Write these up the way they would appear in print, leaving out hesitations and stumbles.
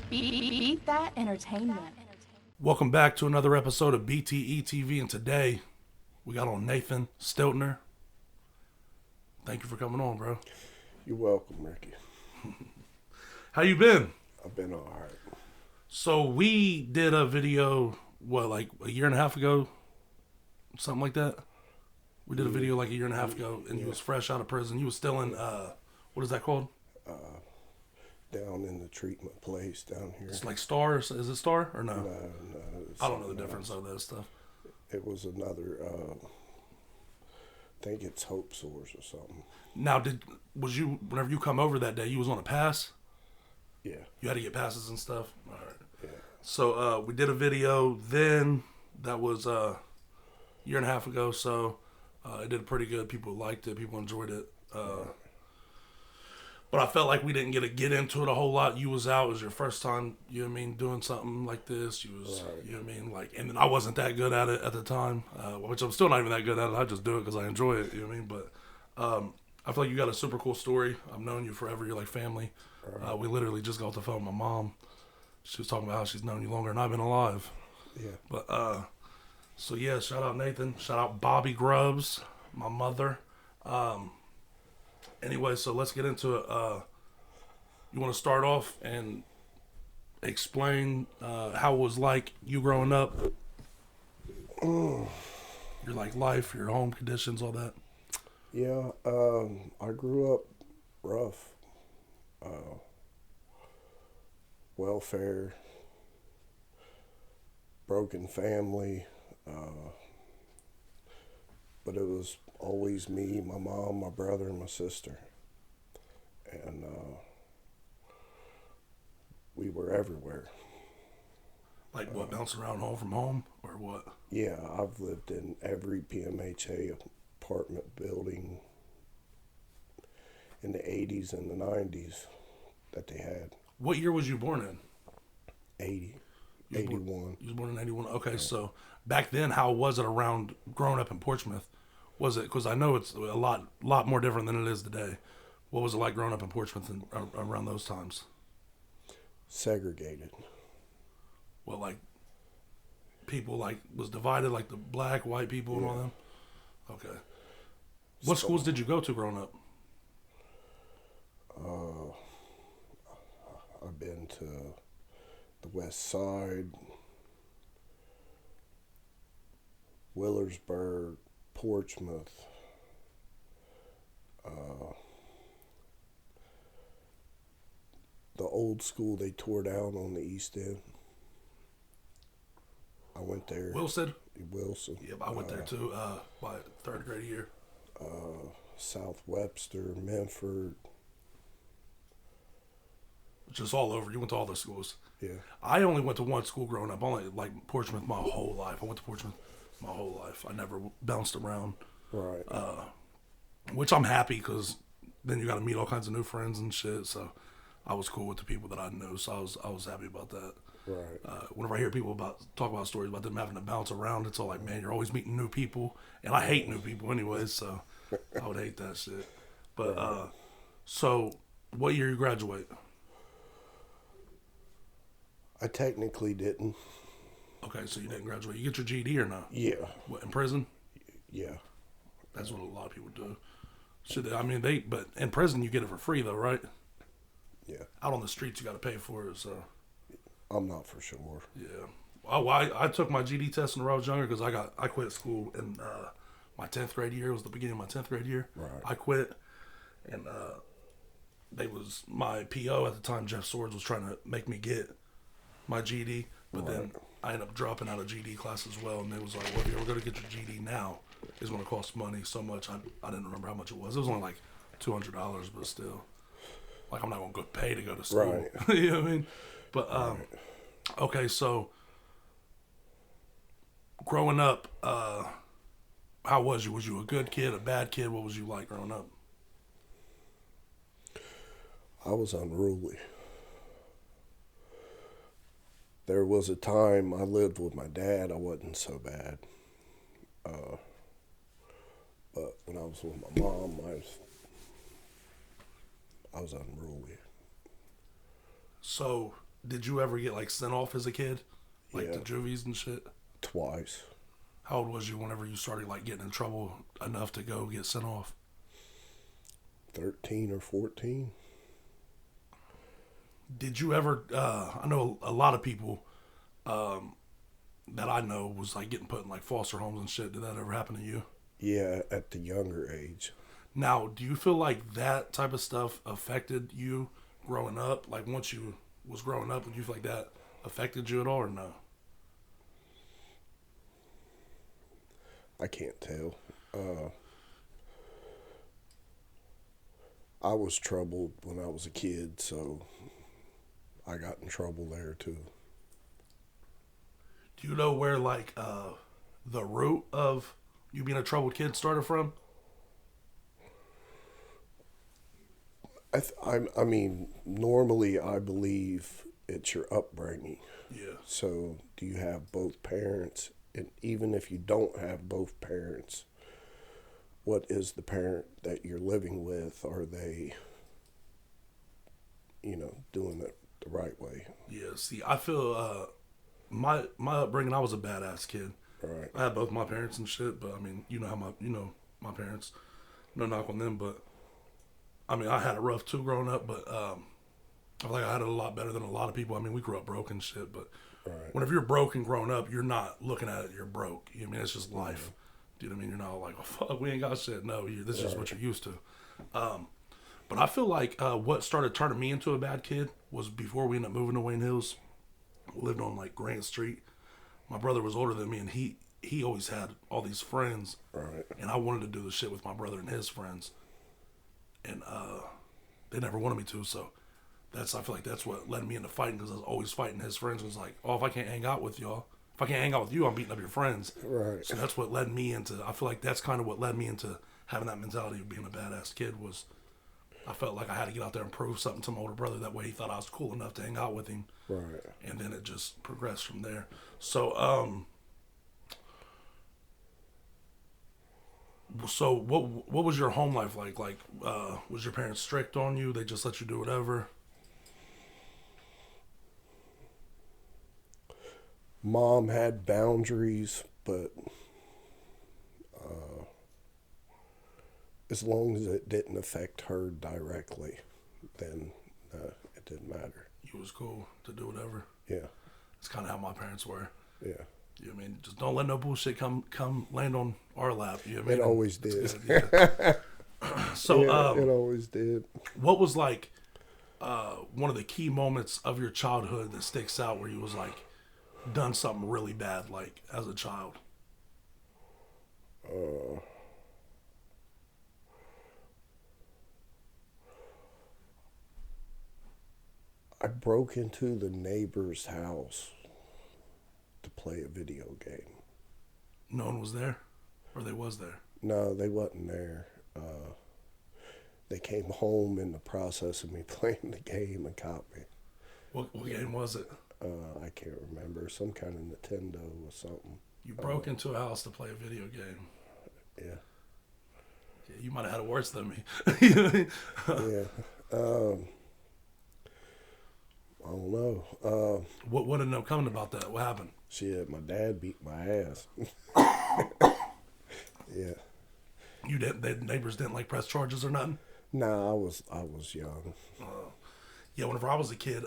Beat that entertainment. Welcome back to another episode of BTE TV, and today we got on Nathan Stiltner. Thank you for coming on, bro. You're welcome, Ricky. How you been? I've been all right. So we did a video, like a year and a half ago? Something like that? We did a video like a year and a half ago, and you was fresh out of prison. You was still in, what is that called? Down in the treatment place down here. It's like Star, is it Star or no? No, I don't know the difference of that stuff. It was another, I think it's Hope Source or something. Now, whenever you come over that day, you was on a pass? Yeah. You had to get passes and stuff? All right. Yeah. So we did a video then. That was a year and a half ago. So it did pretty good. People liked it. People enjoyed it. But I felt like we didn't get into it a whole lot. You was out. It was your first time, you know what I mean, doing something like this. You was, right. You know what I mean? Like, and then I wasn't that good at it at the time, which I'm still not even that good at it. I just do it because I enjoy it, you know what I mean? But I feel like you got a super cool story. I've known you forever. You're like family. Right. We literally just got off the phone with my mom. She was talking about how she's known you longer than I've been alive. Yeah. But, so yeah, shout out Nathan. Shout out Bobby Grubbs, my mother. Anyway, so let's get into it. You want to start off and explain how it was like you growing up? Your like life, your home conditions, all that. Yeah, I grew up rough. Welfare, broken family, but it was always me, my mom, my brother, and my sister. And we were everywhere. Like what, bouncing around home from home, or what? Yeah, I've lived in every PMHA apartment building in the 80s and the 90s that they had. What year was you born in? 81. You was born in 81. Okay, yeah. So back then, how was it around growing up in Portsmouth? Was it, because I know it's a lot more different than it is today. What was it like growing up in Portsmouth around those times? Segregated. Well, like people like was divided, like the black, white people and all them. Okay. What schools did you go to growing up? I've been to the West Side, Willersburg, Portsmouth, the old school they tore down on the East End. I went there. Wilson? Yep, I went there too, by third grade year. South Webster, Memphis. Just all over. You went to all the schools. Yeah. I only went to one school growing up. I only like Portsmouth my whole life. I went to Portsmouth my whole life. I never bounced around. Right. Which I'm happy because then you got to meet all kinds of new friends and shit. So I was cool with the people that I knew. So I was happy about that. Right. Whenever I hear people talk about stories about them having to bounce around, it's all like, man, you're always meeting new people, and I hate new people anyways. So I would hate that shit. But so what year you graduate? I technically didn't. Okay, so you didn't graduate. You get your GED or not? Yeah. What, in prison? Yeah. That's what a lot of people do. But in prison you get it for free though, right? Yeah. Out on the streets you got to pay for it, so. I'm not for sure. Yeah. Well, I took my GED test when I was younger because I quit school in my 10th grade year. It was the beginning of my 10th grade year. Right. I quit, and my PO at the time, Jeff Swords, was trying to make me get my GED, but then I ended up dropping out of GED class as well, and they was like, well, if you're ever going to get your GED now, it's going to cost money so much. I didn't remember how much it was. It was only like $200, but still. Like, I'm not going to go pay to go to school. Right. You know what I mean? But, okay, so growing up, how was you? Was you a good kid, a bad kid? What was you like growing up? I was unruly. There was a time I lived with my dad, I wasn't so bad. But when I was with my mom, I was unruly. So, Did you ever get like sent off as a kid, like to Yeah. juvies and shit? Twice. How old was you whenever you started like getting in trouble enough to go get sent off? 13 or 14. Did you ever? I know a lot of people that I know was like getting put in like foster homes and shit. Did that ever happen to you? Yeah, at the younger age. Now, do you feel like that type of stuff affected you growing up? Like once you was growing up, did you feel like that affected you at all or no? I can't tell. I was troubled when I was a kid, so I got in trouble there too. Do you know where like the root of you being a troubled kid started from? I mean, normally I believe it's your upbringing. Yeah. So, do you have both parents? And even if you don't have both parents, what is the parent that you're living with? Are they, doing it the right way? Yeah. See, I feel my upbringing. I was a badass kid. Right. I had both my parents and shit, but I mean, you know how my parents. No knock on them, but I mean, I had it rough too growing up, but I feel like I had it a lot better than a lot of people. I mean, we grew up broke and shit, but Right. whenever you're broke and growing up, you're not looking at it, you're broke. You know what I mean? It's just life. Do you know what I mean? You're not like, oh, fuck, we ain't got shit. No, this is just what you're used to. But I feel like what started turning me into a bad kid was before we ended up moving to Wayne Hills. We lived on like Grant Street. My brother was older than me, and he always had all these friends. Right. And I wanted to do the shit with my brother and his friends. And they never wanted me to, so I feel like that's what led me into fighting, because I was always fighting his friends. It was like, oh, if I can't hang out with y'all, if I can't hang out with you, I'm beating up your friends. Right. So that's what led me into, I feel like that's kind of what led me into having that mentality of being a badass kid. Was I felt like I had to get out there and prove something to my older brother. That way he thought I was cool enough to hang out with him. Right. And then it just progressed from there. So, so what was your home life like? Like, was your parents strict on you? They just let you do whatever? Mom had boundaries, but as long as it didn't affect her directly, then it didn't matter. You was cool to do whatever. Yeah. It's kind of how my parents were. Yeah. You know what I mean? Just don't let no bullshit come land on our lap. You know what I mean? It always did. It's good, yeah. So, Yeah, it always did. what was like one of the key moments of your childhood that sticks out where you was like done something really bad, like as a child? I broke into the neighbor's house to play a video game. No one was there, or they was there? No, they wasn't there. They came home in the process of me playing the game and caught me. What game was it? I can't remember. Some kind of Nintendo or something. You broke into a house to play a video game. Yeah. Yeah, you might have had it worse than me. Yeah. I don't know. What ended up coming about that? What happened? Shit, my dad beat my ass. Yeah. You didn't? The neighbors didn't like press charges or nothing? Nah, I was young. Yeah, whenever I was a kid,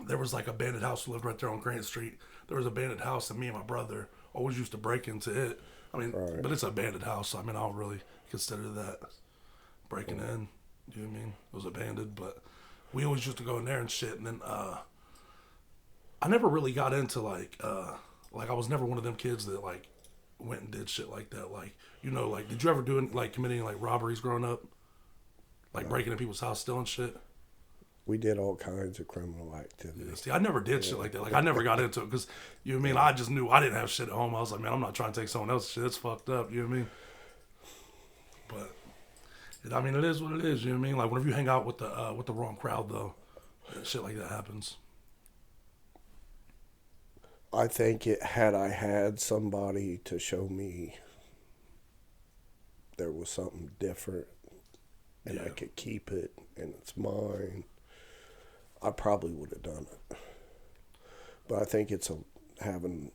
there was like a abandoned house. We lived right there on Grant Street. There was an abandoned house, and me and my brother always used to break into it. I mean, Right. but it's an abandoned house, so I mean, I don't really consider that breaking in. You know what I mean? It was abandoned, but we always used to go in there and shit. And then I never really got into like I was never one of them kids that like went and did shit like that. Like, you know, like, did you ever do like committing like robberies growing up? Like breaking into people's house, stealing shit? We did all kinds of criminal activity. Yeah, see, I never did shit like that. Like, I never got into it because, you know what I mean? I just knew I didn't have shit at home. I was like, man, I'm not trying to take someone else's shit. It's fucked up. You know what I mean? But, I mean, it is what it is. You know what I mean? Like, whenever you hang out with the wrong crowd, though, shit like that happens. I think had I had somebody to show me there was something different and I Yeah. could keep it and it's mine, I probably would have done it. But I think it's having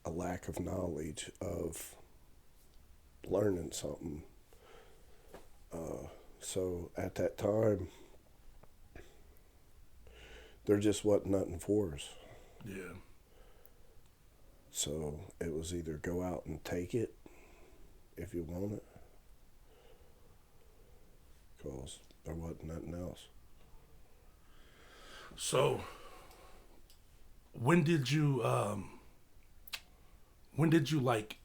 a lack of knowledge of learning something. So at that time, there just wasn't nothing for us. Yeah. So it was either go out and take it if you want it, because there wasn't nothing else. So when did you like,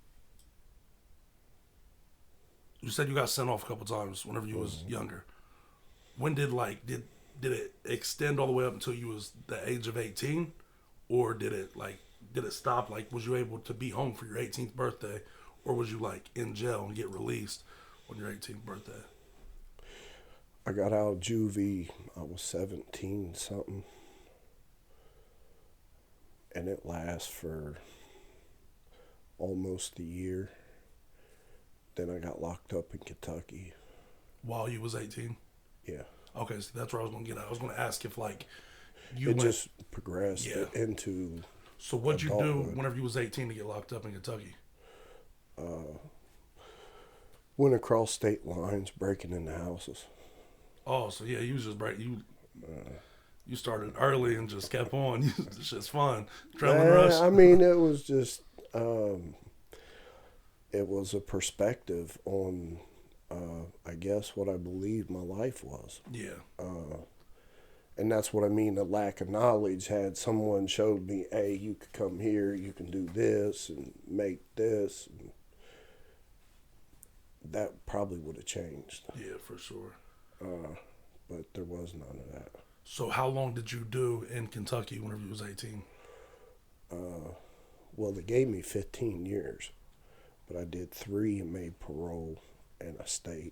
you said you got sent off a couple times whenever you was younger. When did did it extend all the way up until you was the age of 18, or did it stop? Like, was you able to be home for your 18th birthday, or was you like in jail and get released on your 18th birthday? I got out of juvie, I was 17 something, and it lasts for almost a year. Then I got locked up in Kentucky. While you was 18? Yeah. Okay, so that's where I was gonna get at. I was gonna ask if It just progressed into. So what'd you do adulthood. whenever you was 18 to get locked up in Kentucky? Went across state lines, breaking into houses. Oh, so yeah, you was just you started early and just kept on. This shit's fun. Adrenaline rush. I mean, it was just, it was a perspective on, I guess, what I believed my life was. Yeah. And that's what I mean, the lack of knowledge. Had someone showed me, hey, you could come here, you can do this and make this, and that probably would have changed. Yeah, for sure. But there was none of that. So how long did you do in Kentucky whenever you was 18? Well, they gave me 15 years, but I did 3 and made parole, and I stayed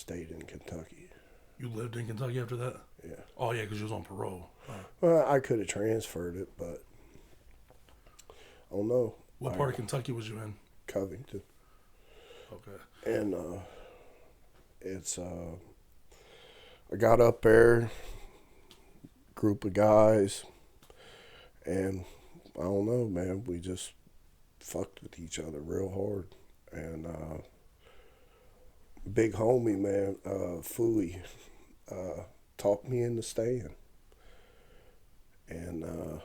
in Kentucky. You lived in Kentucky after that? Yeah. Oh, yeah, because you was on parole. Well, I could have transferred it, but I don't know. What part of Kentucky was you in? Covington. Okay. And it's I got up there, group of guys, and I don't know, man, we just fucked with each other real hard. And big homie, man, Fooey, talked me into staying. And I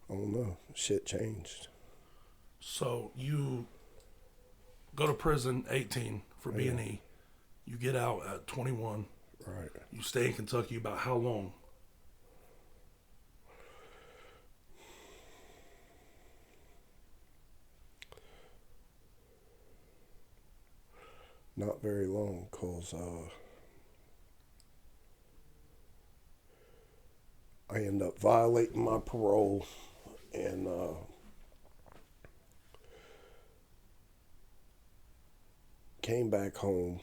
don't know, shit changed. So you go to prison 18 for B&E. You get out at 21. Right. You stay in Kentucky about how long? Not very long, because I end up violating my parole, and came back home,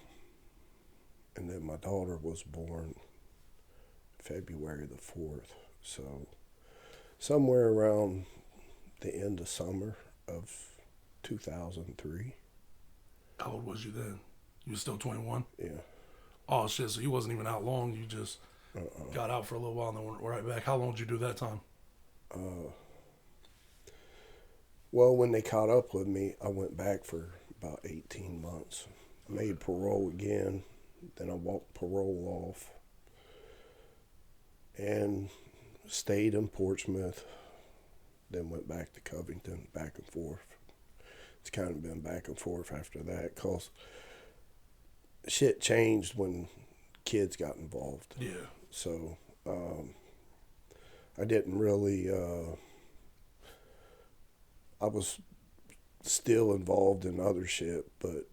and then my daughter was born February the 4th. So somewhere around the end of summer of 2003. How old was you then? You was still 21? Yeah. Oh, shit, so you wasn't even out long. You just got out for a little while and then went right back. How long did you do that time? Well, when they caught up with me, I went back for about 18 months. I made parole again. Then I walked parole off and stayed in Portsmouth. Then went back to Covington, back and forth. It's kind of been back and forth after that, because shit changed when kids got involved. Yeah. So I didn't really, I was still involved in other shit, but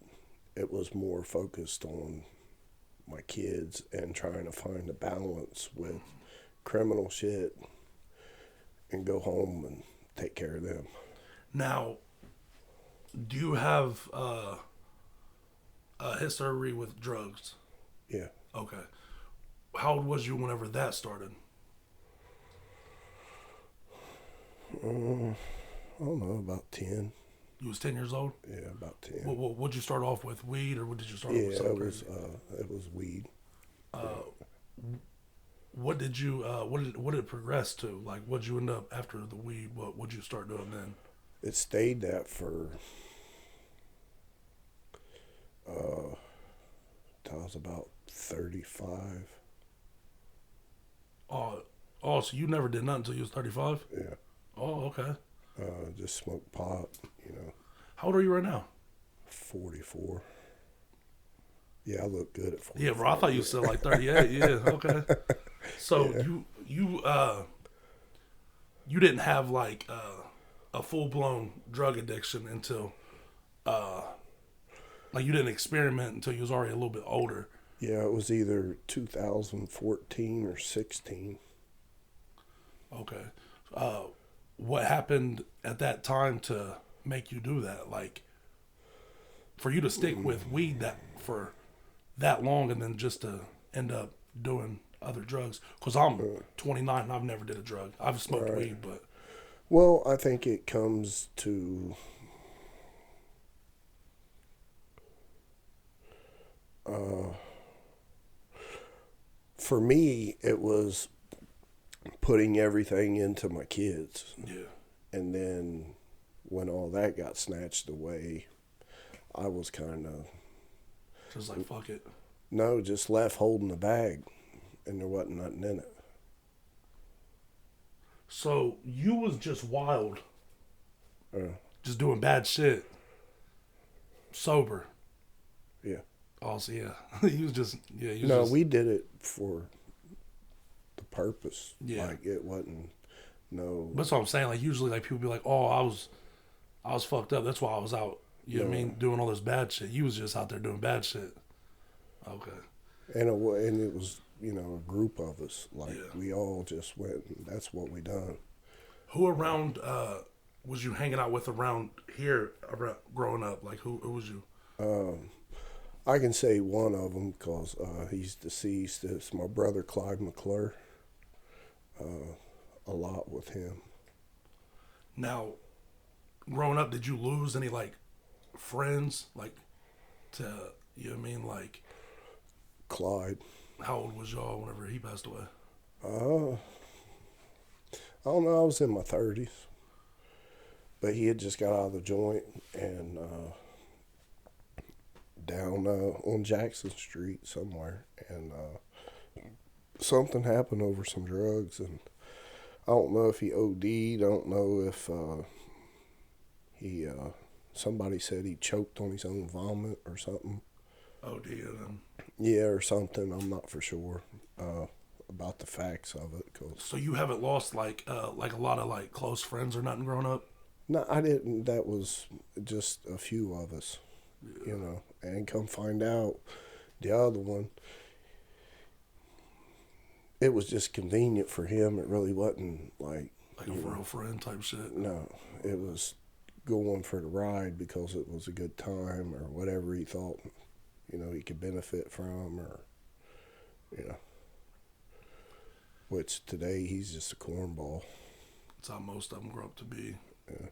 it was more focused on my kids and trying to find a balance with criminal shit and go home and take care of them. Now, do you have a history with drugs? Yeah. Okay. How old was you whenever that started? I don't know, about 10. You was 10 years old? Yeah, about 10. What'd you start off with? Weed, or what did you start off with? Yeah, it was weed. What did you what did it progress to? Like, what'd you end up after the weed? What'd you start doing then? It stayed that for till I was about 35. So you never did nothing until you was 35? Yeah. Oh, okay. Just smoked pot, How old are you right now? 44. Yeah, I look good at 44. Yeah, bro. I thought you said like 38. Yeah, okay. So Yeah. you didn't have like a full blown drug addiction until like you didn't experiment until you was already a little bit older. Yeah, it was either 2014 or 16. Okay. What happened at that time to make you do that? Like, for you to stick with weed that for that long and then just to end up doing other drugs? Because I'm 29 and I've never did a drug. I've smoked Right. weed, but Well, I think it comes to for me, it was putting everything into my kids. yeah. And then when all that got snatched away, I was kind of, Just like, fuck it. just left holding the bag, and there wasn't nothing in it. So you was just wild, Uh, just doing bad shit, sober. yeah. Also, yeah. He was just, yeah. He was No, just, we did it for the purpose. Yeah. Like, it wasn't, no. That's what I'm saying. Like, usually, like, people be like, oh, I was fucked up. That's why I was out. You know what I mean? Doing all this bad shit. You was just out there doing bad shit. Okay. And it was, a group of us. Like, Yeah. we all just went, and that's what we done. Who around was you hanging out with around here growing up? Like, who was you? I can say one of them because he's deceased. It's my brother, Clyde McClure. A lot with him. Now, growing up, did you lose any, like, friends? Like, to, you know what I mean? Like, Clyde. how old was y'all whenever he passed away? I don't know, I was in my 30s. But he had just got out of the joint and down on Jackson Street somewhere. And something happened over some drugs. And I don't know if he OD'd. I don't know if he, somebody said he choked on his own vomit or something. Oh, dear. Yeah, or something. I'm not for sure about the facts of it. So you haven't lost, like a lot of, like, close friends or nothing growing up? No, I didn't. That was just a few of us, And come find out, the other one, it was just convenient for him. It really wasn't like A real friend type shit? no. It was going for the ride because it was a good time or whatever he thought, he could benefit from or, Which today he's just a cornball. That's how most of them grow up to be. Yeah.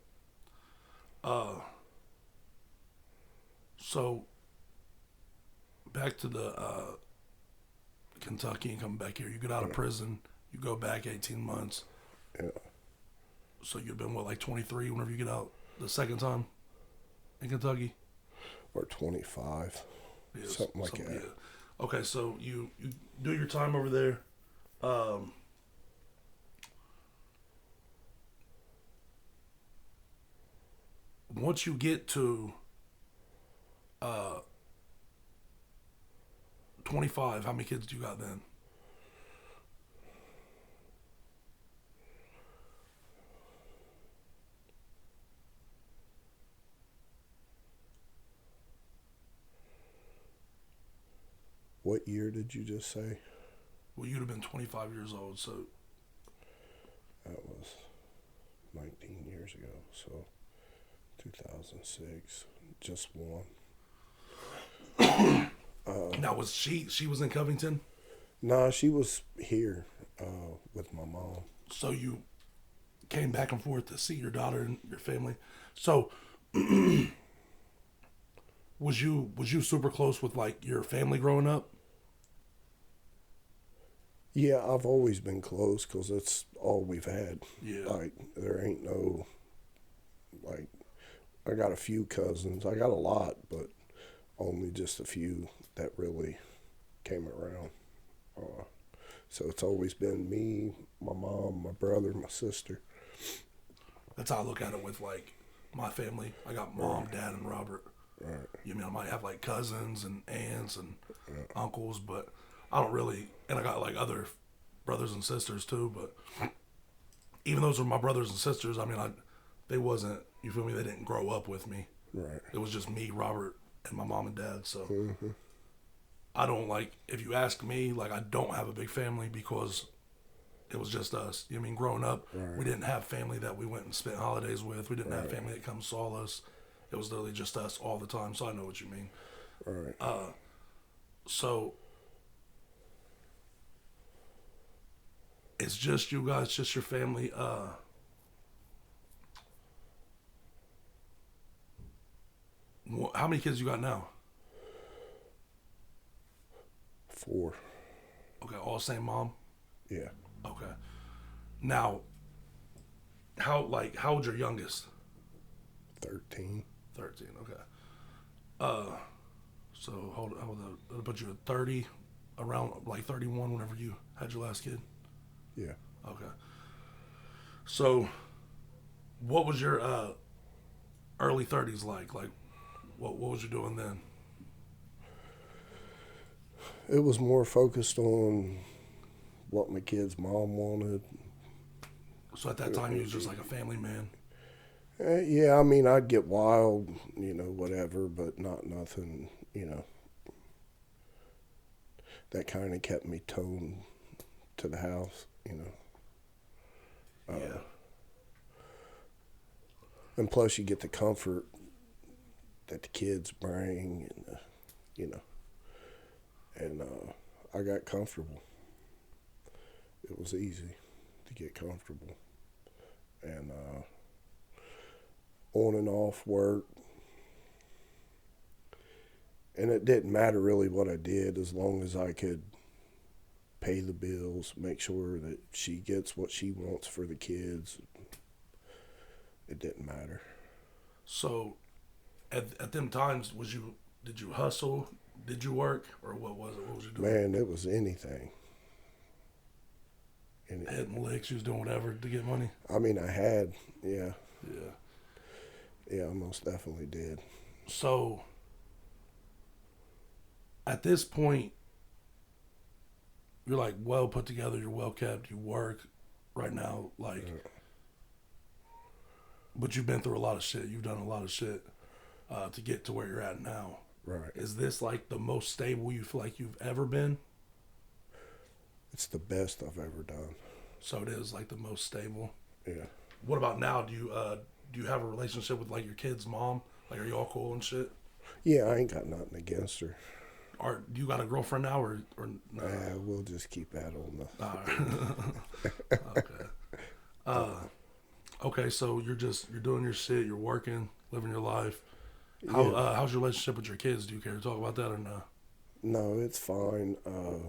So back to the Kentucky and coming back here. You get out of prison, you go back 18 months. Yeah. So you've been, what, like 23 whenever you get out the second time in Kentucky? Or 25. Yeah, Something like that. Yeah. Okay, so you do your time over there. Once you get to 25, how many kids do you got then? What year did you just say? Well, you'd have been 25 years old, so That was 19 years ago, so 2006, just one. now was she was in Covington? Nah, she was here with my mom. So you came back and forth to see your daughter and your family. So was you super close with, like, your family growing up? Yeah, I've always been close because that's all we've had. Yeah. Like, there ain't no, like, I got a few cousins. I got a lot, but only just a few that really came around. So it's always been me, my mom, my brother, my sister. That's how I look at it with like my family. I got mom, dad, and Robert. Right. You know, I might have like cousins and aunts and uncles, but I don't really. And I got like other brothers and sisters too. But even those were my brothers and sisters. I mean, they wasn't. You feel me? They didn't grow up with me. Right. It was just me, Robert, and my mom and dad. So I don't like. If you ask me, like I don't have a big family because it was just us. You know what I mean? Growing up, we didn't have family that we went and spent holidays with. We didn't have family that come saw us. It was literally just us all the time. So I know what you mean. Right. So it's just you guys, just your family. How many kids you got now? 4. Okay, all same mom. Yeah. Okay. Now, how old's your youngest? 13. 13. Okay. So hold on. That'll put you at 30, around like 31 whenever you had your last kid. Yeah. Okay. So, what was your early 30s like? Like, what was you doing then? It was more focused on what my kid's mom wanted. So at that time, you was just like a family man. Yeah, I mean, I'd get wild, whatever, but not nothing, that kind of kept me toned to the house, Yeah. And plus, you get the comfort that the kids bring, and, and I got comfortable. It was easy to get comfortable. And on and off work. And it didn't matter really what I did as long as I could pay the bills, make sure that she gets what she wants for the kids. It didn't matter. So, at them times, did you hustle? Did you work, or what was it? What was you doing? Man, it was anything. Hitting licks, you was doing whatever to get money. I mean, I had, yeah. Yeah. Yeah, I most definitely did. So, at this point, you're like well put together, you're well kept, you work right now, like, but you've been through a lot of shit. You've done a lot of shit to get to where you're at now. Right. Is this like the most stable you feel like you've ever been? It's the best I've ever done. So it is like the most stable. Yeah. What about now? Do you have a relationship with like your kid's mom? Like, are you all cool and shit? Yeah, I ain't got nothing against her. Or do you got a girlfriend now, or no? We'll just keep that on the... All right. Okay. Okay, so you're doing your shit, you're working, living your life. How's your relationship with your kids? Do you care to talk about that or no? No, it's fine. I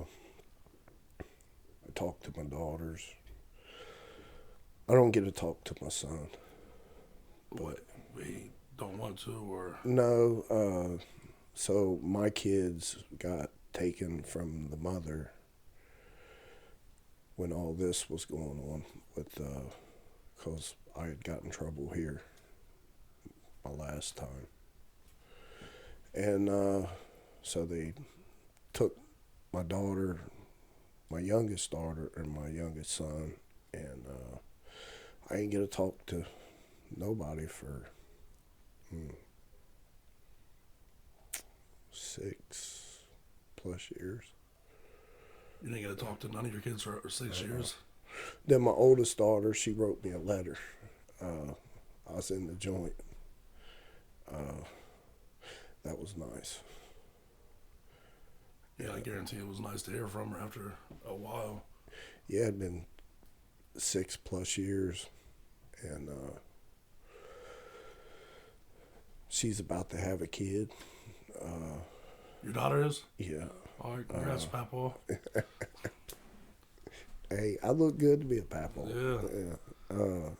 talk to my daughters. I don't get to talk to my son. What? We don't want to, or? No, so my kids got taken from the mother when all this was going on with, because I had got in trouble here my last time. And so they took my daughter, my youngest daughter, and my youngest son, and I ain't get to talk to nobody for 6+ years. You didn't get to talk to none of your kids for 6 years? Then my oldest daughter, she wrote me a letter. I was in the joint. That was nice. Yeah, I guarantee it was nice to hear from her after a while. Yeah, it'd been 6+ years, and she's about to have a kid. Your daughter is? Yeah. All right, congrats, Papa. Hey, I look good to be a papa. Yeah.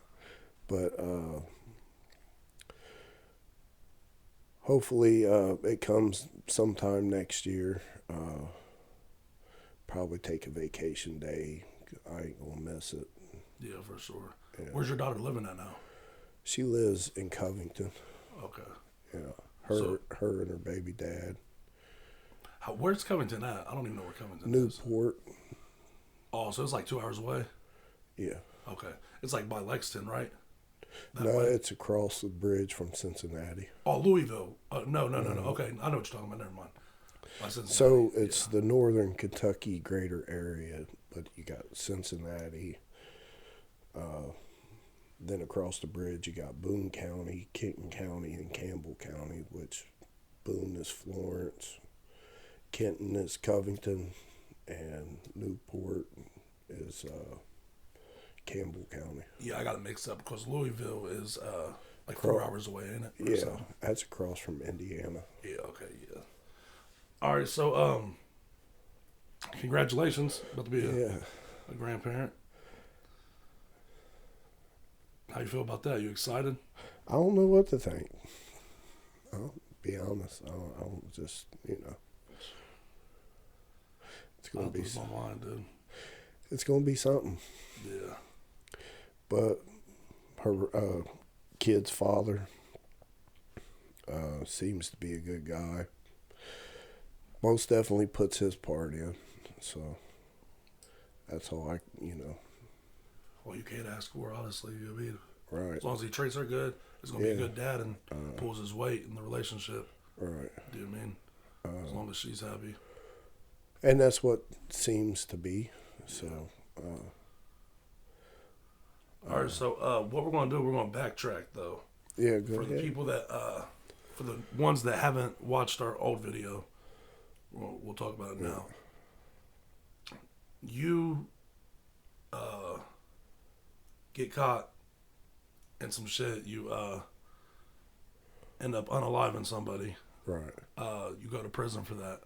But hopefully it comes sometime next year. Probably take a vacation day. I ain't gonna miss it. Yeah, for sure. Yeah. Where's your daughter living at now? She lives in Covington. Okay. Yeah, her and her baby dad. Where's Covington at? I don't even know where Covington is. Newport. Oh, so it's like 2 hours away? Yeah. Okay. It's like by Lexington, right? No, it's across the bridge from Cincinnati. Oh, Louisville. No. Okay, I know what you're talking about. Never mind. So it's the northern Kentucky greater area, but you got Cincinnati. Then across the bridge, you got Boone County, Kenton County, and Campbell County, which Boone is Florence, Kenton is Covington, and Newport is Campbell County. Yeah, I got it mixed up because Louisville is like 4 hours away, ain't it? Yeah, so. That's across from Indiana. Yeah, okay, yeah. All right, so congratulations. About to be a grandparent. How you feel about that? You excited? I don't know what to think. I'll be honest. I don't just, it's gonna be. My mind, dude. It's gonna be something. Yeah. But her kid's father seems to be a good guy. Most definitely puts his part in. So that's all Well, you can't ask for, honestly. I mean, right. As long as the traits are good, he's going to be a good dad and pulls his weight in the relationship. Right. Do you know what I mean? As long as she's happy. And that's what seems to be. So. All right, so what we're going to do, we're going to backtrack, though. Yeah, go ahead. For the people that, for the ones that haven't watched our old video, we'll talk about it now. You get caught in some shit. You end up unaliving somebody. Right. You go to prison for that.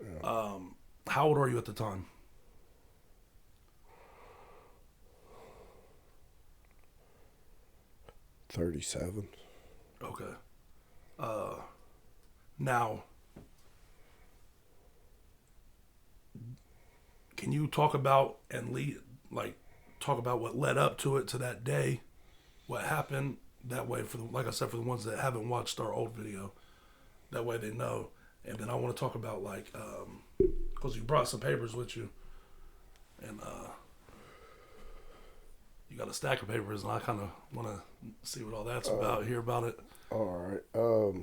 Yeah. How old are you at the time? 37. Okay. Now, can you talk about talk about what led up to it, to that day, what happened? That way, like I said, for the ones that haven't watched our old video, that way they know. And then I want to talk about because you brought some papers with you, and you got a stack of papers, and I kind of want to see what all that's about, hear about it. All right.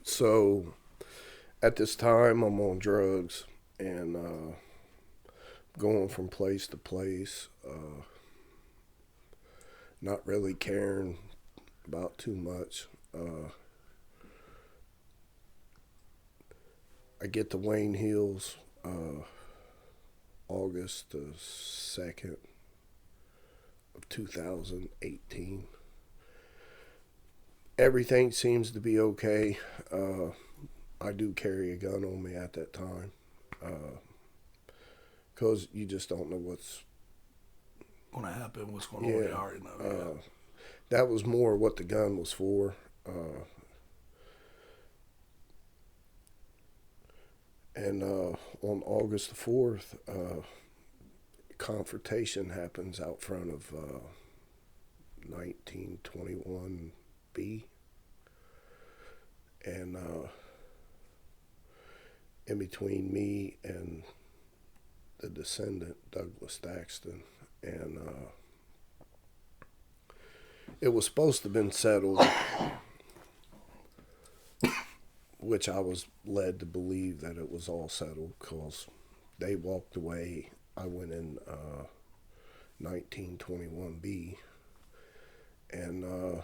So at this time, I'm on drugs and going from place to place, not really caring about too much. I get to Wayne Hills August the 2nd of 2018. Everything seems to be okay. I do carry a gun on me at that time because you just don't know what's going to happen, what's going on. You already know. That was more what the gun was for. And on August the 4th, confrontation happens out front of 1921B. And in between me and the descendant, Douglas Daxton. And it was supposed to have been settled, which I was led to believe that it was all settled because they walked away. I went in 1921B, and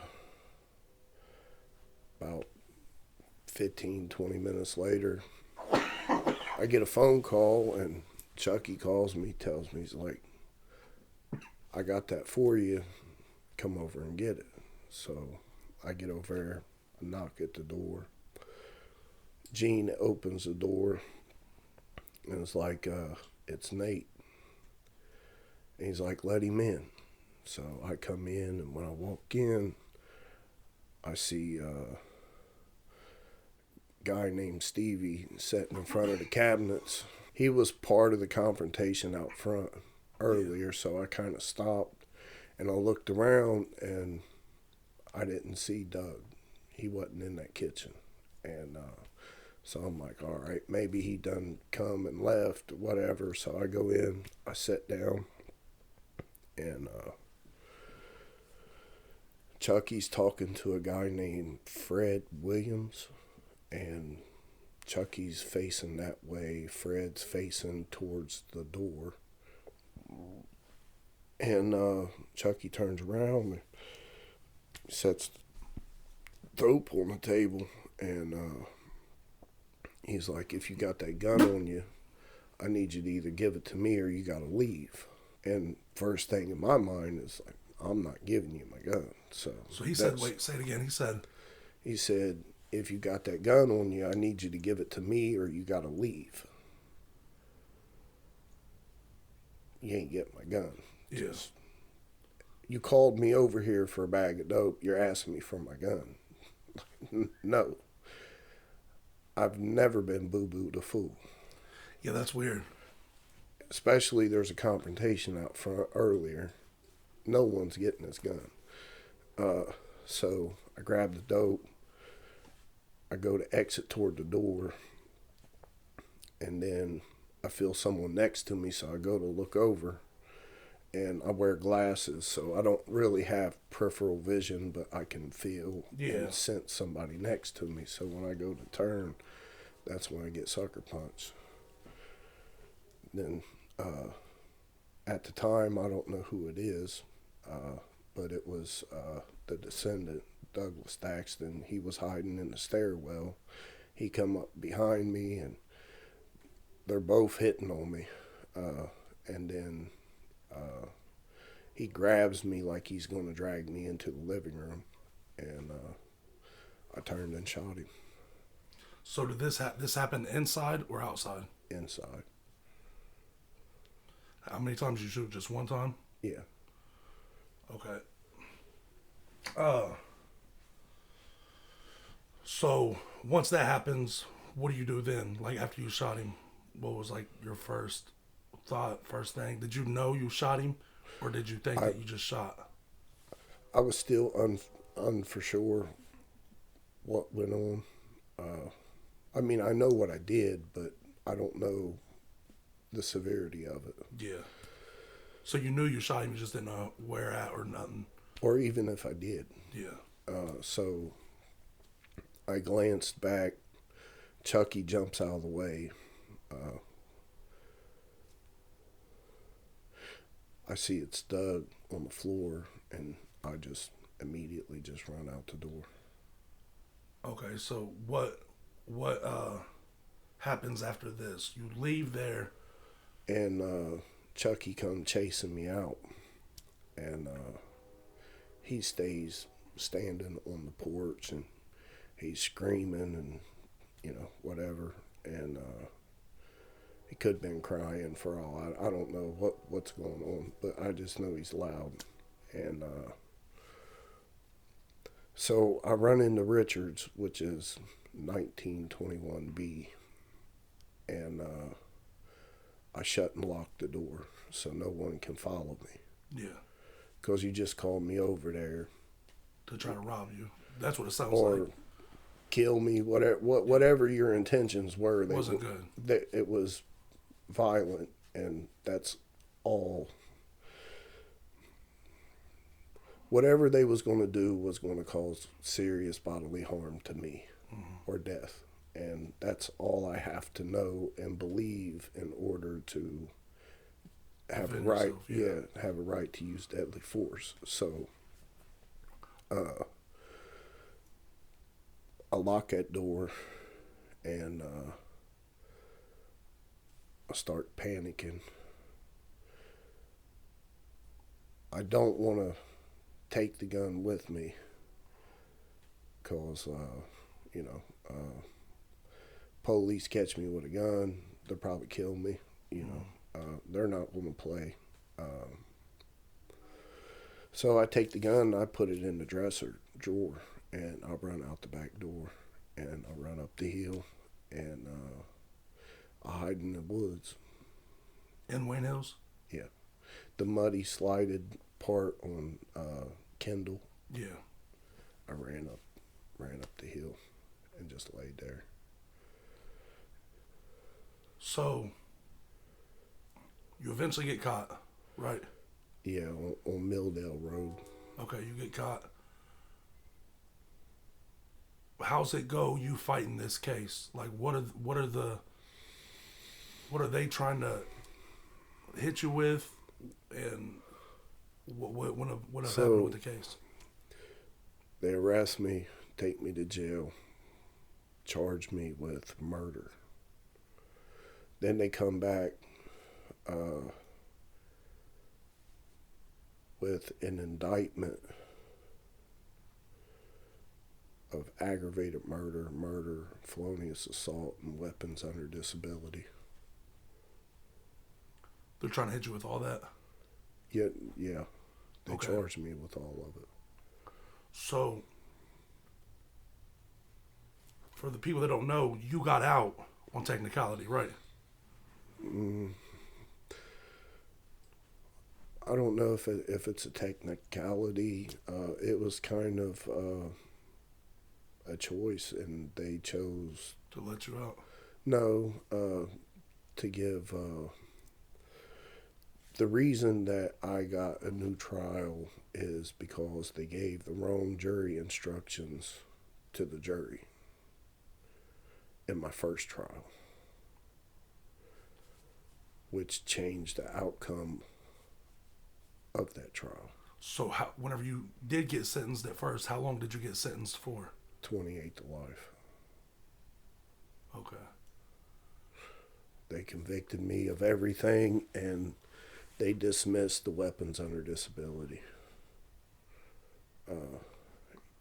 about 15, 20 minutes later, I get a phone call, and Chucky calls me, tells me, he's like, I got that for you, come over and get it. So I get over there, I knock at the door. Gene opens the door, and it's like, it's Nate. And he's like, let him in. So I come in, and when I walk in, I see a guy named Stevie sitting in front of the cabinets. He was part of the confrontation out front earlier, so I kind of stopped, and I looked around, and I didn't see Doug. He wasn't in that kitchen. And so I'm like, all right, maybe he done come and left, whatever. So I go in, I sit down, and Chucky's talking to a guy named Fred Williams, and Chucky's facing that way. Fred's facing towards the door. And Chucky turns around and sets the dope on the table, and he's like, if you got that gun on you, I need you to either give it to me or you got to leave. And first thing in my mind is like, I'm not giving you my gun. So he said, wait, say it again. He said, if you got that gun on you, I need you to give it to me or you got to leave. You ain't getting my gun. Yeah. Just, you called me over here for a bag of dope. You're asking me for my gun. No. I've never been boo-boo to fool. Yeah, that's weird. Especially there's a confrontation out front earlier. No one's getting this gun. So I grab the dope. I go to exit toward the door. And then I feel someone next to me, so I go to look over. And I wear glasses, so I don't really have peripheral vision, but I can feel and sense somebody next to me. So when I go to turn, that's when I get sucker punched. Then at the time, I don't know who it is, but it was the descendant, Douglas Thaxton. He was hiding in the stairwell. He come up behind me, and they're both hitting on me. And then he grabs me like he's going to drag me into the living room, and I turned and shot him. So did this happen inside or outside? Inside. How many times did you shoot? Just one time? Yeah. Okay. So once that happens, what do you do then? Like after you shot him, what was like your first thought, first thing? Did you know you shot him, or did you think that you just shot? I was still for sure what went on. I mean, I know what I did, but I don't know the severity of it. Yeah. So you knew you shot him, you just didn't know where at or nothing. Or even if I did. Yeah. So I glanced back. Chucky jumps out of the way. I see it's Doug on the floor, and I just immediately just run out the door. Okay, so what happens after this? You leave there. And Chucky come chasing me out, and he stays standing on the porch, and he's screaming and, whatever. And he could have been crying for all. I don't know what's going on, but I just know he's loud. And so I run into Richards, which is 1921B, and I shut and lock the door so no one can follow me. Yeah. Because you just called me over there to try to rob you. That's what it sounds or like. Kill me, whatever your intentions were. Wasn't good. It was violent, and that's all. Whatever they was going to do was going to cause serious bodily harm to me or death. And that's all I have to know and believe in order to have a right, have a right to use deadly force. So I lock that door, and I start panicking. I don't want to take the gun with me because, police catch me with a gun, they'll probably kill me. They're not going to play. So I take the gun, I put it in the dresser drawer, and I run out the back door, and I run up the hill, and I hide in the woods. In Wayne Hills? Yeah. The muddy, slided part on Kendall. Yeah. I ran up the hill and just laid there. So, you eventually get caught, right? Yeah, on Milldale Road. Okay, you get caught. How's it go? You fighting this case? Like, what are they trying to hit you with, and what happened with the case? They arrest me, take me to jail, charge me with murder. Then they come back with an indictment of aggravated murder, felonious assault, and weapons under disability. They're trying to hit you with all that? Yeah. They Okay. charged me with all of it. So, for the people that don't know, you got out on technicality, right? I don't know if it's a technicality. It was kind of a choice, and they chose To let you out. to give. The reason that I got a new trial is because they gave the wrong jury instructions to the jury in my first trial, which changed the outcome of that trial. So, whenever you did get sentenced at first, how long did you get sentenced for? 28 to life. Okay. They convicted me of everything, and they dismissed the weapons under disability.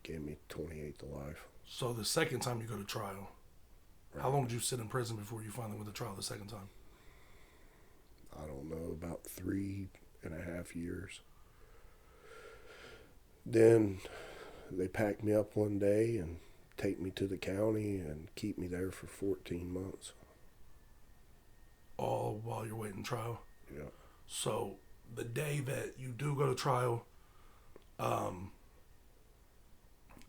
Gave me 28 to life. So, the second time you go to trial, how long did you sit in prison before you finally went to trial the second time? I don't know, about 3.5 years. Then they pack me up one day and take me to the county and keep me there for 14 months. All while you're waiting trial? Yeah. So, the day that you do go to trial,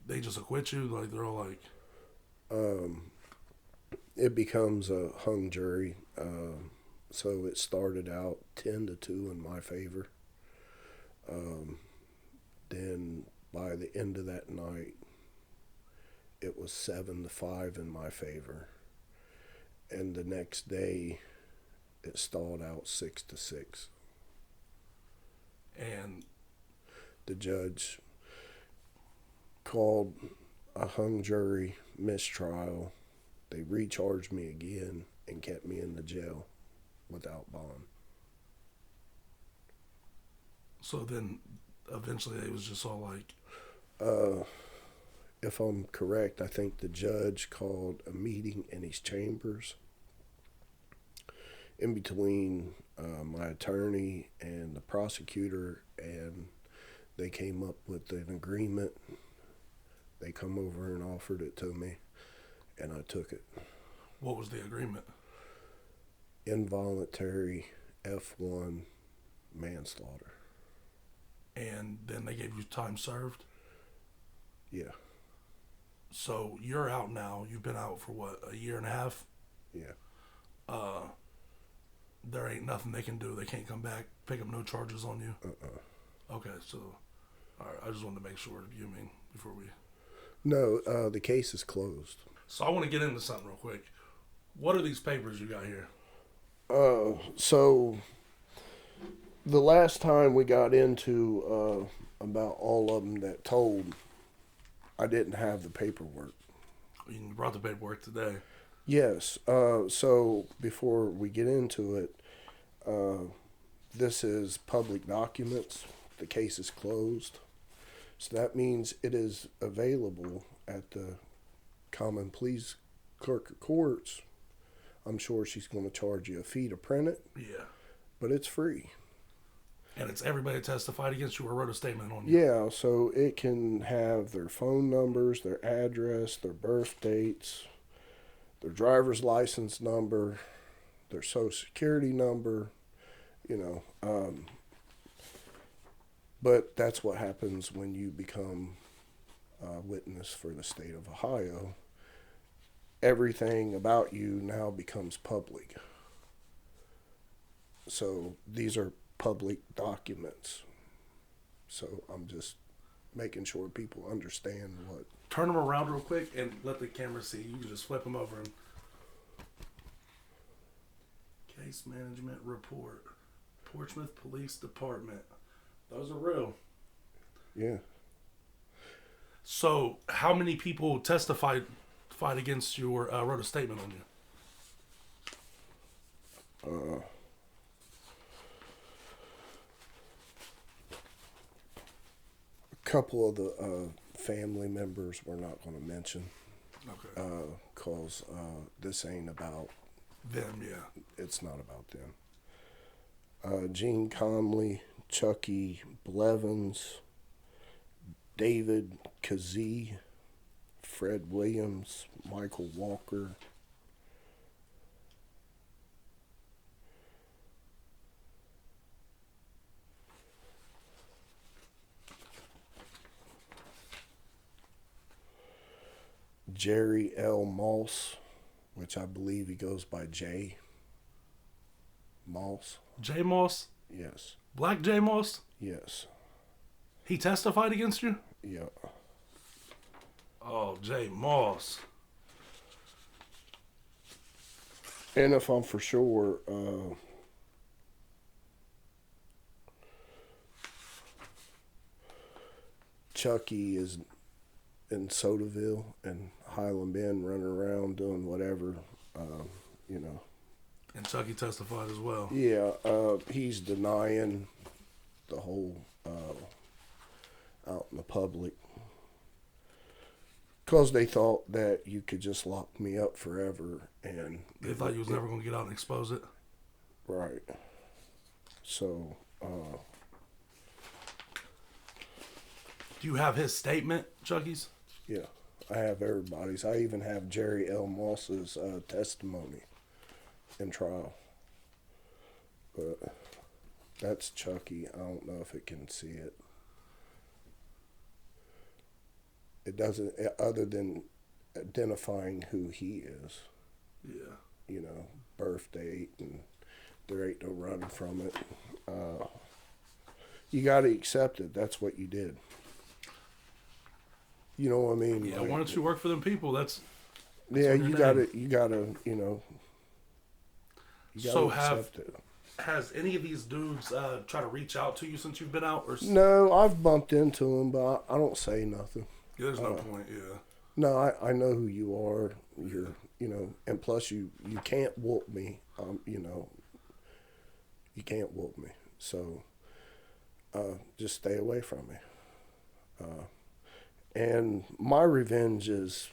they just acquit you? Like, they're all like... It becomes a hung jury. So it started out 10-2 in my favor. Then by the end of that night, it was 7-5 in my favor. And the next day, it stalled out 6-6. And The judge called a hung jury mistrial. They recharged me again and kept me in the jail without bond. so then, eventually, it was just all like... If I'm correct, I think the judge called a meeting in his chambers in between my attorney and the prosecutor, and they came up with an agreement. They come over and offered it to me, and I took it. What was the agreement? Involuntary F1 manslaughter. And then they gave you time served? Yeah. So, you're out now. You've been out for, what, a year and a half? Yeah. There ain't nothing they can do. They can't come back, pick up no charges on you? Okay, so... All right, I just wanted to make sure, you mean, before we... No, the case is closed. So I want to get into something real quick. What are these papers you got here? So the last time we got into about all of them that told, I didn't have the paperwork. You brought the paperwork today. Yes. So before we get into it, this is public documents. The case is closed. So that means it is available at the Common Pleas Clerk of Courts. I'm sure she's going to charge you a fee to print it, Yeah. but it's free. And it's everybody that testified against you or wrote a statement on you. Yeah, so it can have their phone numbers, their address, their birth dates, their driver's license number, their social security number, you know. But that's what happens when you become a witness for the state of Ohio. Everything about you now becomes public. So these are public documents. So I'm just making sure people understand what. Turn them around real quick and let the camera see. You can just flip them over. And case management report. Portsmouth Police Department. Those are real. Yeah. So how many people testified against you or wrote a statement on you? A couple of the family members we're not going to mention. Okay. Because this ain't about Them, yeah. it's not about them. Gene Conley, Chucky Blevins, David Kazee, Fred Williams, Michael Walker, Jerry L. Moss, which I believe he goes by J. Moss. J. Moss? Yes. Black J. Moss? Yes. He testified against you? Yeah. Oh, J. Moss. And if I'm for sure, Chucky is in Sodaville and Highland Bend running around doing whatever, you know. And Chucky testified as well. Yeah, he's denying the whole out in the public because they thought that you could just lock me up forever, and They thought you was never going to get out and expose it. right. So, Do you have his statement, Chucky's? yeah, I have everybody's. I even have Jerry L. Moss's testimony in trial. But that's Chucky. I don't know if it can see it. It doesn't, other than identifying who he is. Yeah. You know, birth date, and there ain't no running from it. You got to accept it. That's what you did. You know what I mean? Yeah, Like, why don't you work for them people? That's yeah, on your you name. gotta, you know. You gotta So accept it. has any of these dudes try to reach out to you since you've been out? Or No, I've bumped into them, but I don't say nothing. Yeah, there's no point, yeah. No, I know who you are. You're, you know, and plus you can't whoop me. You know, you can't whoop me. So, just stay away from me. And my revenge is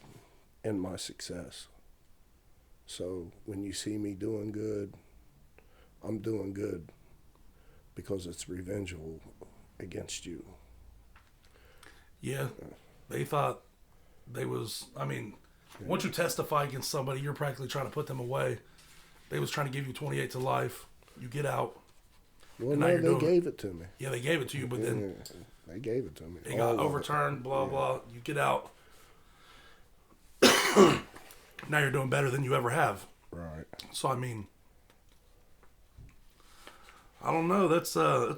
in my success. So when you see me doing good, I'm doing good because it's revengeful against you. Yeah, they thought they was, once you testify against somebody, you're practically trying to put them away. They was trying to give you 28 to life. You get out. Well, now no, you're they doing gave it to me. Yeah, they gave it to you, but then They gave it to me. it got All of overturned, blah, blah. You get out. Now you're doing better than you ever have. Right. So, I don't know. That's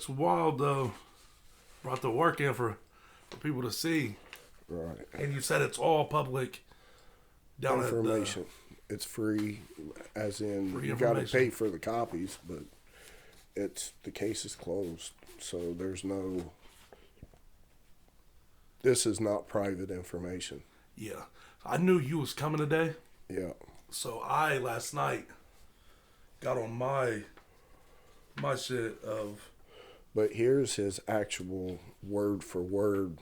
wild, though. Brought the work in for people to see. Right. And you said it's all public down Information. It's free, as in Free you got to information. pay for the copies, but the case is closed, so there's no. This is not private information. Yeah. I knew you was coming today. Yeah. So I, last night, got on my shit of... But here's his actual word for word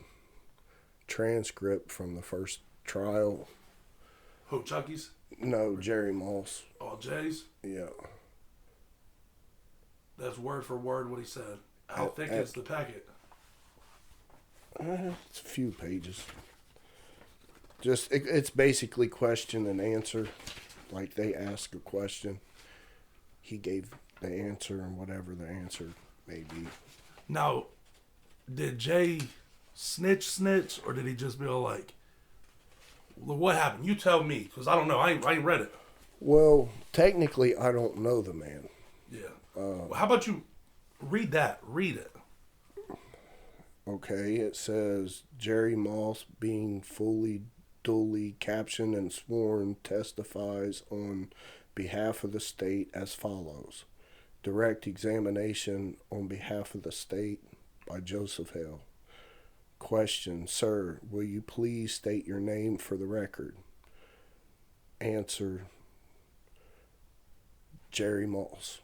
transcript from the first trial. Who, Chucky's? No, Jerry Moss. Oh, Jay's? Yeah. That's word for word what he said. How thick is the packet? It's a few pages. Just it's basically question and answer. Like they ask a question, he gave the answer, and whatever the answer may be. Now, did Jay snitch, or did he just be all like, well, what happened? You tell me, because I don't know. I ain't read it. Well, technically, I don't know the man. Yeah. Well, how about you read that? Read it. Okay, it says Jerry Moss, being fully duly captioned and sworn, testifies on behalf of the state as follows. Direct examination on behalf of the state by Joseph Hill. Question, sir, will you please state your name for the record? Answer, Jerry Moss.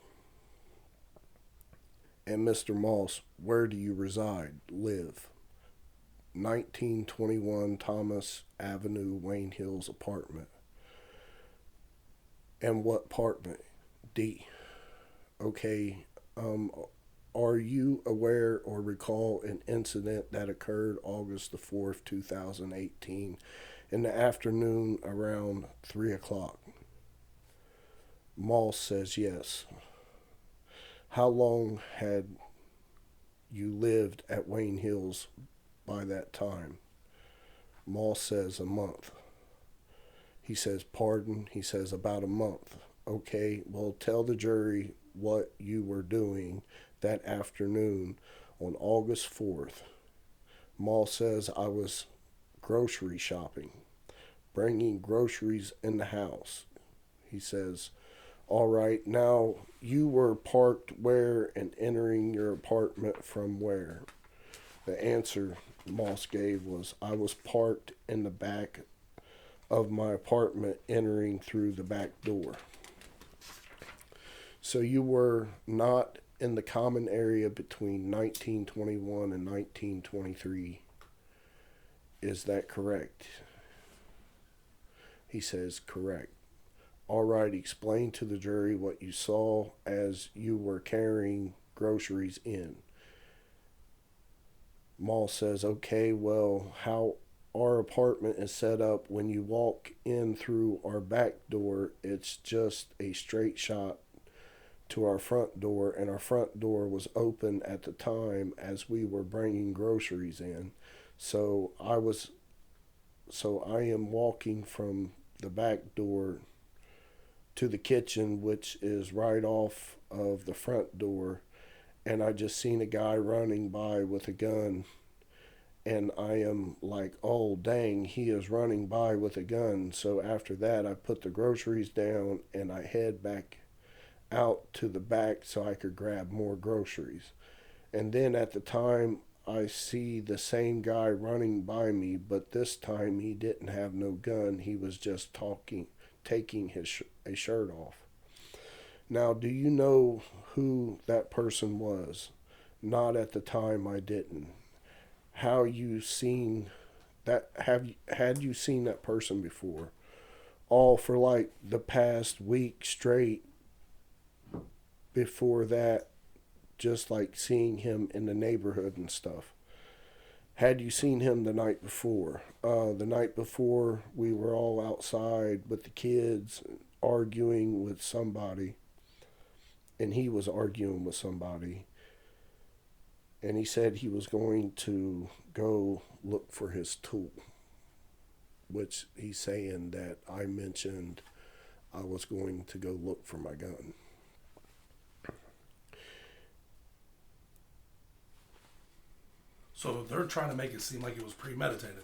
And Mr. Moss, where do you reside, live? 1921 Thomas Avenue, Wayne Hills apartment. And what apartment? D. Okay, are you aware or recall an incident that occurred August the 4th, 2018 in the afternoon around 3 o'clock? Moss says yes. How long had you lived at Wayne Hills by that time? Moss says a month. He says, pardon? He says, about a month. Okay, well, tell the jury what you were doing that afternoon on August 4th. Moss says, I was grocery shopping, bringing groceries in the house. He says, all right, now you were parked where and entering your apartment from where? The answer Moss gave was, I was parked in the back of my apartment, entering through the back door. So you were not in the common area between 1921 and 1923. Is that correct? He says, correct. All right, explain to the jury what you saw as you were carrying groceries in. Moss says, okay, well, how our apartment is set up, when you walk in through our back door, it's just a straight shot to our front door, and our front door was open at the time as we were bringing groceries in. So I am walking from the back door to the kitchen, which is right off of the front door, and I just seen a guy running by with a gun, and I am like, oh dang, he is running by with a gun. So after that, I put the groceries down and I head back out to the back so I could grab more groceries. And then at the time, I see the same guy running by me, but this time he didn't have no gun. He was just taking his a shirt off. Now, do you know who that person was? Not at the time, I didn't. How you seen that? Had you seen that person before? All for like the past week straight. Before that, just like seeing him in the neighborhood and stuff. Had you seen him the night before? The night before, we were all outside with the kids arguing with somebody, and he was arguing with somebody, and he said he was going to go look for his tool, which he's saying that I mentioned I was going to go look for my gun. So they're trying to make it seem like it was premeditated.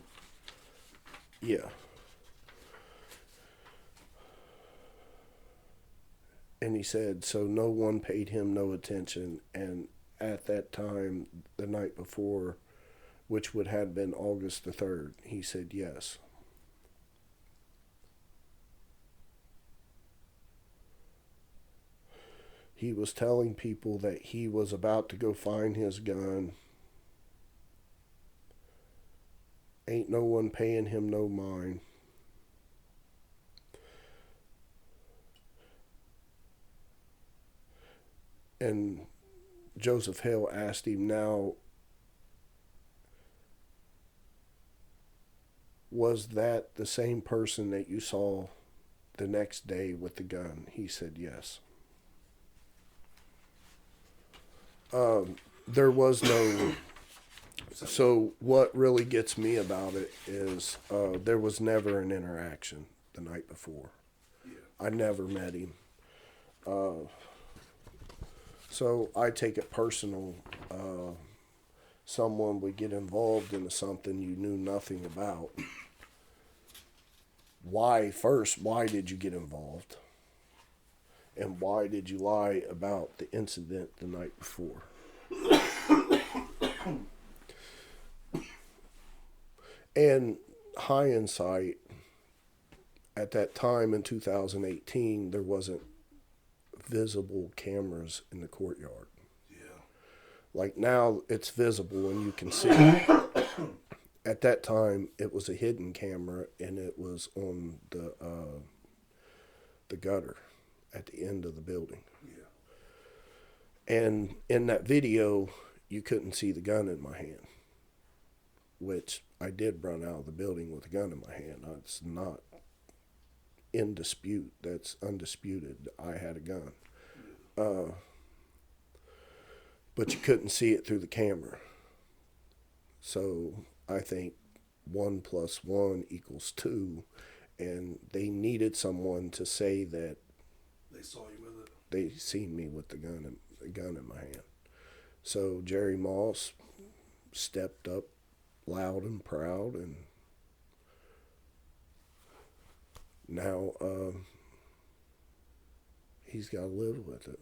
Yeah. And he said, so no one paid him no attention. And at that time, the night before, which would have been August the 3rd, he said yes. He was telling people that he was about to go find his gun. Ain't no one paying him no mind. And Joseph Hale asked him, now, was that the same person that you saw the next day with the gun? He said yes. There was no. So what really gets me about it is there was never an interaction the night before. Yeah. I never met him. So I take it personal. Someone would get involved into something you knew nothing about. Why did you get involved? And why did you lie about the incident the night before? And hindsight, at that time in 2018, there wasn't visible cameras in the courtyard. Yeah. Like now, it's visible and you can see it. At that time, it was a hidden camera, and it was on the gutter at the end of the building. Yeah. And in that video, you couldn't see the gun in my hand, which I did run out of the building with a gun in my hand. It's not in dispute. That's undisputed. I had a gun. But you couldn't see it through the camera. So I think 1 + 1 = 2, and they needed someone to say that They saw you with it. they seen me with the gun in my hand. So Jerry Moss stepped up loud and proud, and now he's got to live with it.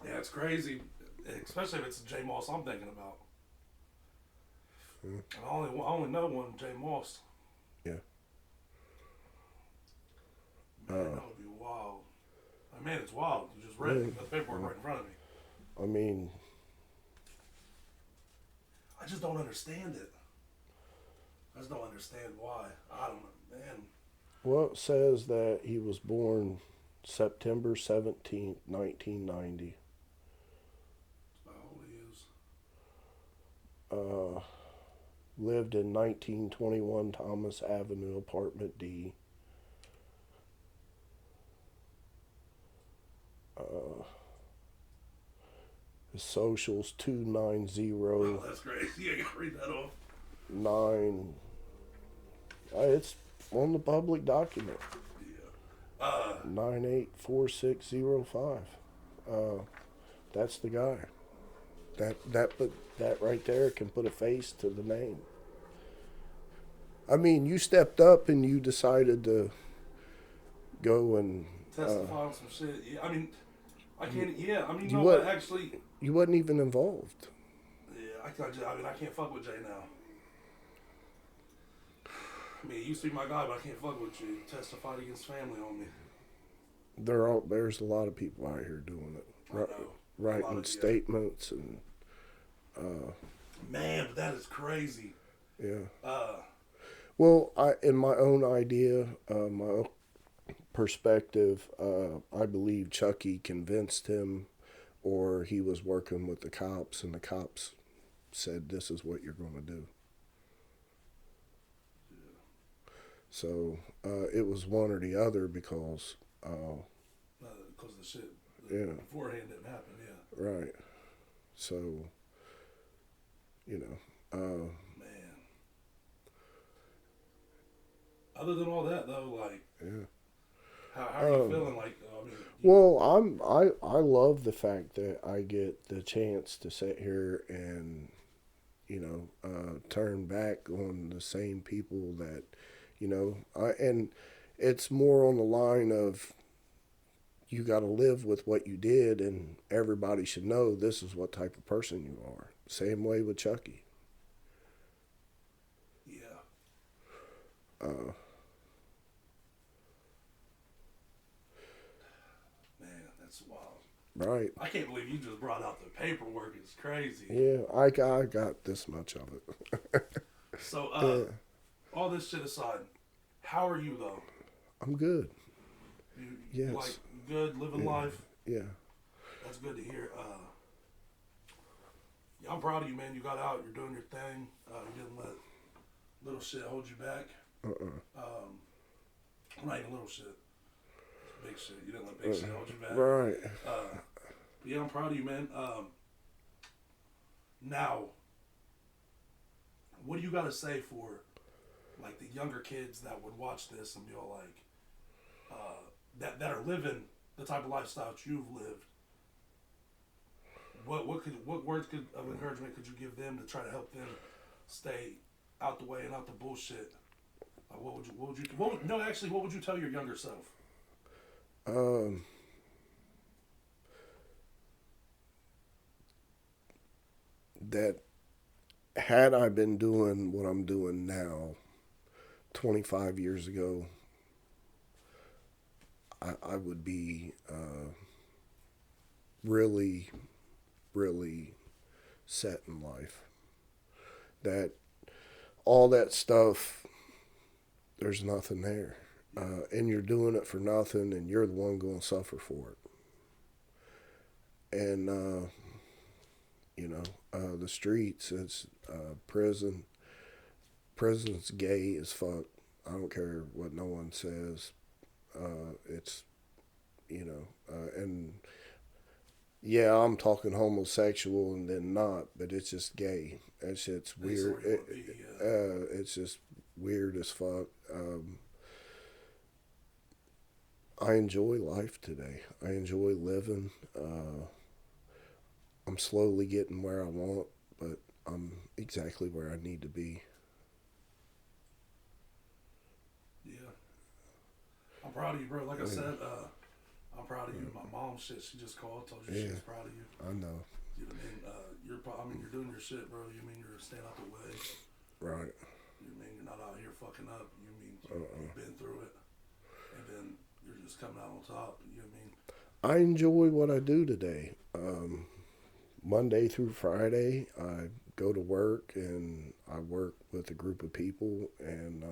Yeah, it's crazy, especially if it's J Moss I'm thinking about. And I only know one J Moss. Yeah. Man, that would be wild. Man, it's wild. You just read it. The paperwork right in front of me. I mean, I just don't understand it. I just don't understand why. I don't know, man. well, it says that he was born September 17th, 1990. That's about all he is. Lived in 1921 Thomas Avenue, Apartment D. His social's 290. Oh, that's crazy. I gotta read that off. 9. It's on the public document. Yeah. 984605. That's the guy. That right there can put a face to the name. I mean, you stepped up and you decided to go and Testify on some shit. Yeah, I mean, I can't. Yeah, I mean, You no, what? but actually, you wasn't even involved. yeah, I can't fuck with Jay now. I mean, he used to be my guy, but I can't fuck with you. Testified against family on me. There's a lot of people out here doing it, I know. writing statements and Man, but that is crazy. yeah. Well, in my own idea, my own perspective, I believe Chucky convinced him, or he was working with the cops, and the cops said, "This is what you're going to do." Yeah. So it was one or the other because. Because the shit beforehand didn't happen. Yeah. Right. So. Man. Other than all that, though, like, Yeah. how are you feeling? Like, I mean, Well, I love the fact that I get the chance to sit here and, turn back on the same people that, and it's more on the line of you got to live with what you did, and everybody should know this is what type of person you are. Same way with Chucky. yeah. Man, that's wild. Right. I can't believe you just brought out the paperwork. It's crazy. Yeah, I got this much of it. So, all this shit aside, how are you, though? I'm good. You, Yes. Like, good, living life. Yeah. That's good to hear. Yeah, I'm proud of you, man. You got out. You're doing your thing. You didn't let little shit hold you back. Not even little shit. It's big shit. You didn't let big shit hold you back. Right. Yeah, I'm proud of you, man. Now, what do you got to say for, like, the younger kids that would watch this and be all like, that are living the type of lifestyle that you've lived? What words of encouragement could you give them to try to help them stay out the way and out the bullshit? What would you tell your younger self? That had I been doing what I'm doing now 25 years ago, I would be really, really set in life. That all that stuff, there's nothing there. And you're doing it for nothing, and you're the one going to suffer for it. And, the streets, it's prison. Prison's gay as fuck. I don't care what no one says. It's, and yeah, I'm talking homosexual and then not, but it's just gay. That shit's weird. It's just weird as fuck. I enjoy life today. I enjoy living. I'm slowly getting where I want, but I'm exactly where I need to be. Yeah. I'm proud of you, bro. Like I said, I'm proud of you. My mom, she just called, told you she was proud of you. I know. You know what I mean? You're doing your shit, bro. You mean you're staying out the way. Right. You mean you're not out here fucking up. You mean you've been through it. And then you're just coming out on top. You know what I mean? I enjoy what I do today. Monday through Friday, I go to work and I work with a group of people, and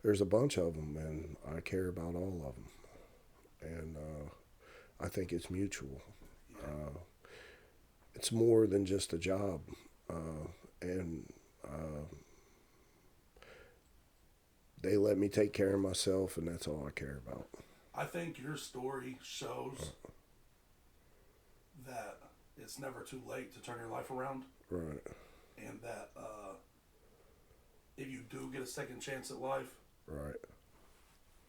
there's a bunch of them, and I care about all of them. And I think it's mutual. It's more than just a job. And they let me take care of myself, and that's all I care about. I think your story shows that it's never too late to turn your life around. Right. And that if you do get a second chance at life, right,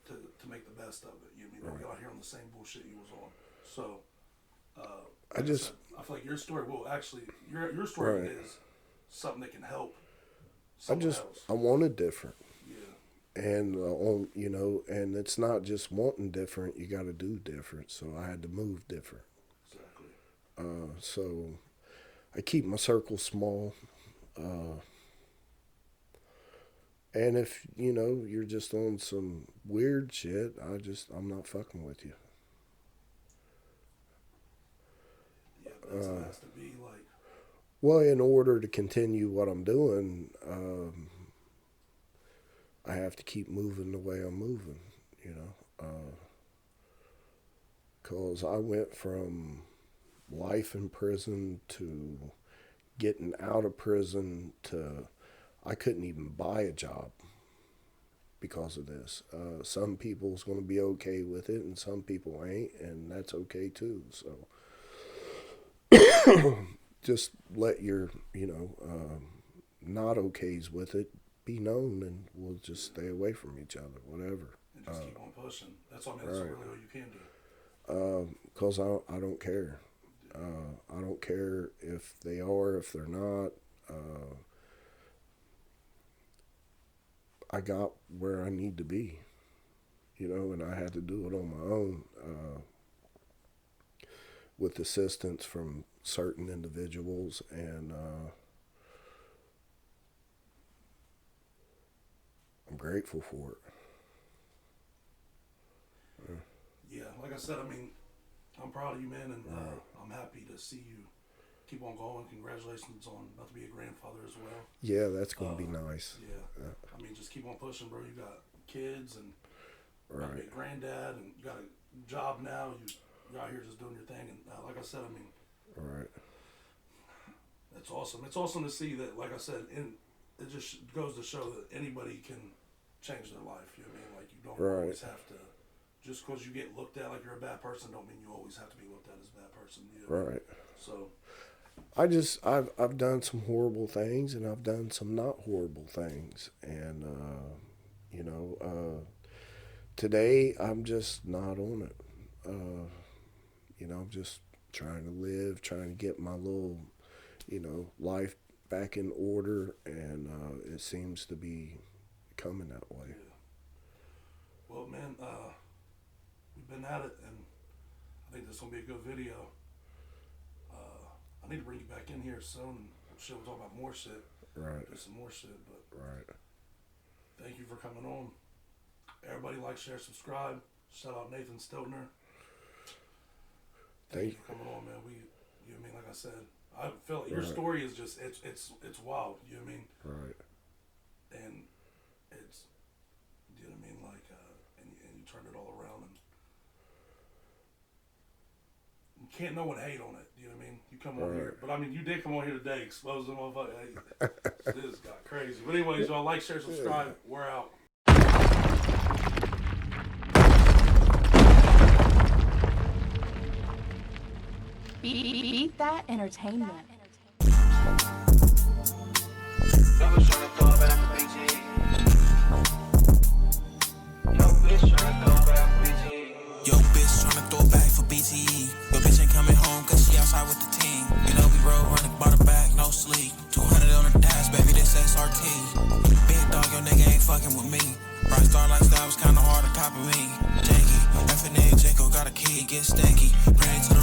to make the best of it. You mean right. You're out here on the same bullshit you was on. So I just I feel like your story will actually your story right. is something that can help I else. wanted different. Yeah. And and it's not just wanting different, you got to do different. So I had to move different. Exactly. So I keep my circle small. And if, you're just on some weird shit, I'm not fucking with you. Yeah, that's what it has to be like. Well, in order to continue what I'm doing, I have to keep moving the way I'm moving, because I went from life in prison to getting out of prison to I couldn't even buy a job because of this. Some people's going to be okay with it, and some people ain't, and that's okay too. So just let your, not okays with it be known, and we'll just stay away from each other, whatever. And just keep on pushing. That's all, that's right. really all you can do. Because I don't care. I don't care if they are, if they're not. I got where I need to be, and I had to do it on my own with assistance from certain individuals, and I'm grateful for it. Yeah, like I said, I'm proud of you, man, and I'm happy to see you keep on going. Congratulations on about to be a grandfather as well. Yeah, that's going to be nice. Yeah. Just keep on pushing, bro. You got kids and right. be a granddad, and you got job now. You're out here just doing your thing, and like I said, I mean, Right. it's awesome. It's awesome to see that, like I said, it just goes to show that anybody can change their life. You know what I mean? Like, you don't Right. always have to, just because you get looked at like you're a bad person, don't mean you always have to be looked at as a bad person. You know? Right. So, I've done some horrible things, and I've done some not horrible things, and you know, today I'm just not on it. You know, I'm just trying to live, trying to get my little, you know, life back in order, and it seems to be coming that way. yeah. Well, man, we've been at it, and I think this is gonna be a good video. I need to bring you back in here soon, and shit, we'll talk about more shit. Right. Do some more shit, but Right. thank you for coming on. Everybody like, share, subscribe. Shout out Nathan Stiltner. Thank you for coming on, man. You know what I mean? Like I said, I feel like your Right. story is just, it's wild. You know what I mean? Right. And it's, you know what I mean? Like, and you turned it all around, and you can't no one hate on it. You know what I mean? You come on here, but I mean, you did come on here today, exposing motherfucker. Hey, this got crazy. But anyways, y'all like, share, subscribe. We're out. Beat that entertainment. Yo, bitch tryna throw it back for BTE. Yo, bitch ain't coming home cause she outside with the team. You know we roll running, bought her back, no sleep. 200 on the dash, baby, this SRT. Big dog, your nigga ain't fucking with me. Rock star lifestyle was kinda hard to copy me. Jakey, F&A, Jaco got a key, get stanky. Bring it to the